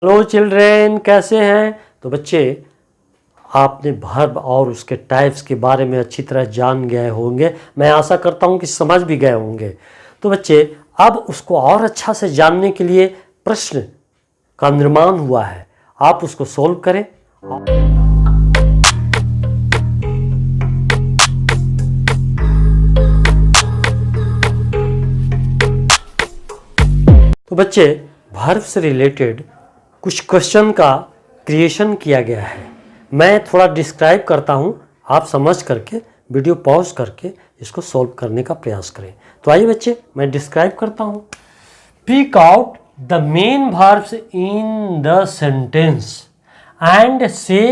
Hello children, कैसे हैं? तो बच्चे, आपने वर्ब और उसके टाइप्स के बारे में अच्छी तरह जान गए होंगे। मैं आशा करता हूं कि समझ भी गए होंगे। तो बच्चे, अब उसको और अच्छा से जानने के लिए प्रश्न का निर्माण हुआ है। आप उसको सोल्व करें। तो बच्चे, वर्ब से रिलेटेड कुछ क्वेश्चन का क्रिएशन किया गया है। मैं थोड़ा डिस्क्राइब करता हूं, आप समझ करके वीडियो पॉज करके इसको सॉल्व करने का प्रयास करें। तो आइए बच्चे, मैं डिस्क्राइब करता हूं। Pick out the main verbs in the sentence and say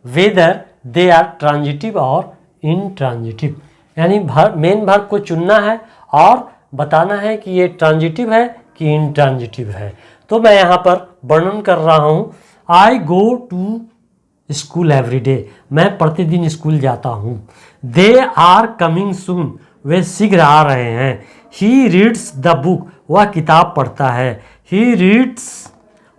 whether they are transitive or intransitive. यानी मेन वर्ब को चुनना है और बताना है कि ये ट्रांजिटिव है कि इनट्रांजिटिव है। तो मैं यहाँ पर वर्णन कर रहा हूँ। I go to school every day, मैं प्रतिदिन स्कूल जाता हूँ। दे आर कमिंग सून, वे शीघ्र आ रहे हैं। ही रीड्स द बुक, वह किताब पढ़ता है। ही रीड्स,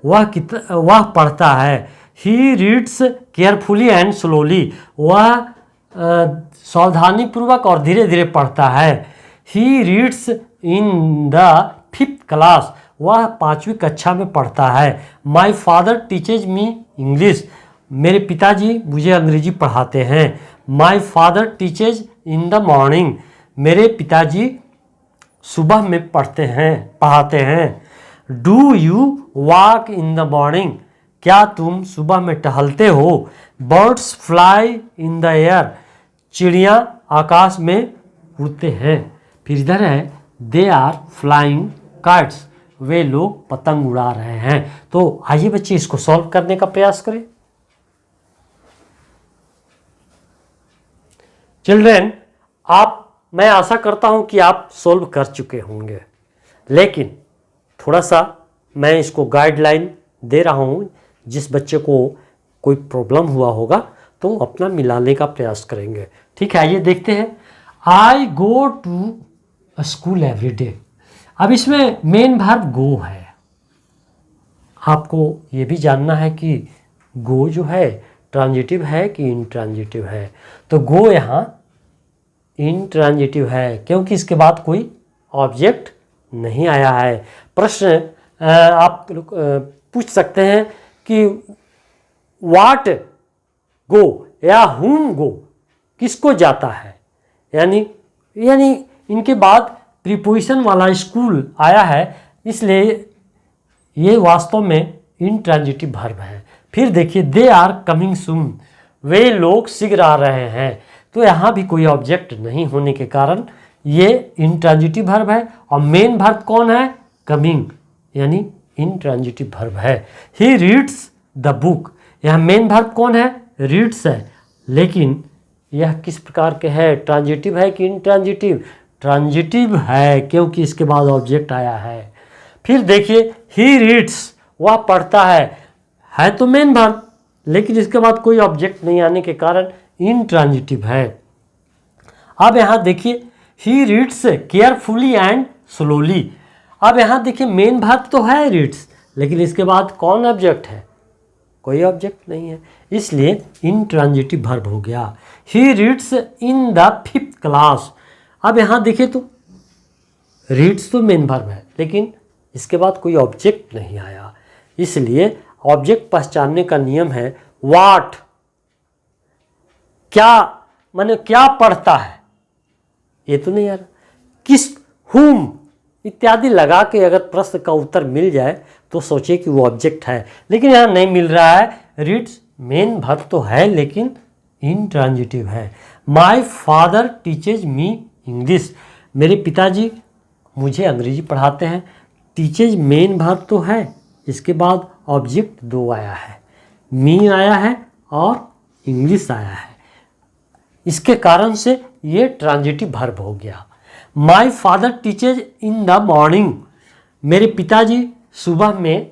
वह पढ़ता है। He reads carefully and slowly, वह सावधानीपूर्वक और धीरे धीरे पढ़ता है। He reads in the 5th class, वह 5वीं कक्षा में पढ़ता है। My father teaches me English, मेरे पिताजी मुझे अंग्रेजी पढ़ाते हैं। My father teaches in the morning, मेरे पिताजी सुबह में पढ़ाते हैं। Do you walk in the morning, क्या तुम सुबह में टहलते हो? Birds fly in the air, चिड़िया आकाश में उड़ते हैं। फिर इधर है दे आर फ्लाइंग काइट्स, वे लोग पतंग उड़ा रहे हैं। तो आइए बच्चे, इसको सॉल्व करने का प्रयास करें। चिल्ड्रेन, मैं आशा करता हूं कि आप सॉल्व कर चुके होंगे, लेकिन थोड़ा सा मैं इसको गाइडलाइन दे रहा हूं। जिस बच्चे को कोई प्रॉब्लम हुआ होगा तो अपना मिलाने का प्रयास करेंगे। ठीक है, आइए देखते हैं। I go to school every day, अब इसमें मेन वर्ब गो है। आपको ये भी जानना है कि गो जो है ट्रांजिटिव है कि इनट्रांजिटिव है। तो गो यहाँ इनट्रांजिटिव है क्योंकि इसके बाद कोई ऑब्जेक्ट नहीं आया है। प्रश्न आप पूछ सकते हैं कि व्हाट गो या हुम गो, किसको जाता है। यानी इनके बाद प्रीपोजिशन वाला स्कूल आया है, इसलिए ये वास्तव में इनट्रांजिटिव वर्ब है। फिर देखिए दे आर कमिंग सून, वे लोग शीघ्र आ रहे हैं। तो यहाँ भी कोई ऑब्जेक्ट नहीं होने के कारण ये इनट्रांजिटिव वर्ब है। और मेन वर्ब कौन है? कमिंग, यानी इनट्रांजिटिव वर्ब है। ही रीड्स द बुक, यहाँ मेन वर्ब कौन है? रीड्स है। लेकिन यह किस प्रकार के है? ट्रांजिटिव है कि इनट्रांजिटिव? ट्रांजिटिव है क्योंकि इसके बाद ऑब्जेक्ट आया है। फिर देखिए ही रीड्स, वह पढ़ता है तो मेन वर्ब, लेकिन इसके बाद कोई ऑब्जेक्ट नहीं आने के कारण इनट्रांजिटिव है। अब यहाँ देखिए he reads carefully and slowly, अब यहाँ देखिए मेन वर्ब तो है रीड्स, लेकिन इसके बाद कौन ऑब्जेक्ट है? कोई ऑब्जेक्ट नहीं है, इसलिए इनट्रांजिटिव वर्ब हो गया। He reads in the 5th class, अब यहाँ देखिए तो रीड्स तो मेन वर्ब है, लेकिन इसके बाद कोई ऑब्जेक्ट नहीं आया, इसलिए ऑब्जेक्ट पहचानने का नियम है व्हाट, क्या, माने क्या पढ़ता है, ये तो नहीं आ रहा। किस, हुम इत्यादि लगा के अगर प्रश्न का उत्तर मिल जाए तो सोचे कि वो ऑब्जेक्ट है, लेकिन यहाँ नहीं मिल रहा है। रीड्स मेन वर्ब तो है लेकिन इनट्रांजिटिव है। My father teaches me English, मेरे पिताजी मुझे अंग्रेजी पढ़ाते हैं। टीचेज मेन वर्ब तो है, इसके बाद ऑब्जेक्ट दो आया है, मी आया है और इंग्लिश आया है, इसके कारण से ये ट्रांजिटिव वर्ब हो गया। My father teaches in the morning, मेरे पिताजी सुबह में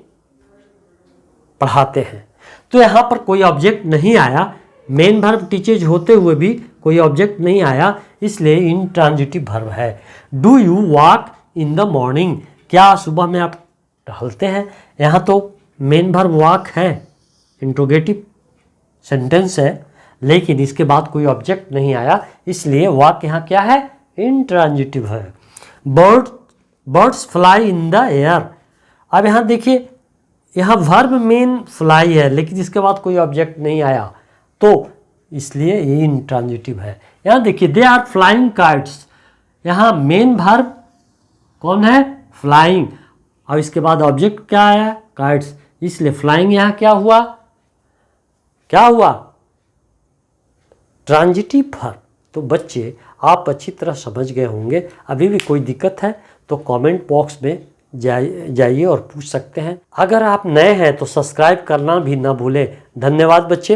पढ़ाते हैं। तो यहाँ पर कोई ऑब्जेक्ट नहीं आया, मेन वर्ब टीचेज होते हुए भी कोई ऑब्जेक्ट नहीं आया, इसलिए इनट्रांजिटिव वर्ब है। Do you walk in the morning, क्या सुबह में आप टहलते हैं? यहाँ तो मेन वर्ब वॉक है, इंट्रोगेटिव सेंटेंस है, लेकिन इसके बाद कोई ऑब्जेक्ट नहीं आया, इसलिए वॉक यहाँ क्या है, इंट्रांजिटिव है। Birds fly in the air. अब यहाँ देखिए, यहाँ वर्ब मेन फ्लाई है, लेकिन इसके बाद कोई ऑब्जेक्ट नहीं आया, तो इसलिए ये इंट्रांजिटिव है। यहाँ देखिए, दे आर फ्लाइंग काइट्स। यहाँ मेन वर्ब कौन है, फ्लाइंग, और इसके बाद ऑब्जेक्ट क्या आया, काइट्स, इसलिए फ्लाइंग यहाँ क्या हुआ, ट्रांजिटिव वर्ब। तो बच्चे आप अच्छी तरह समझ गए होंगे। अभी भी कोई दिक्कत है तो कमेंट बॉक्स में जाइए और पूछ सकते हैं। अगर आप नए हैं तो सब्सक्राइब करना भी ना भूलें। धन्यवाद बच्चे।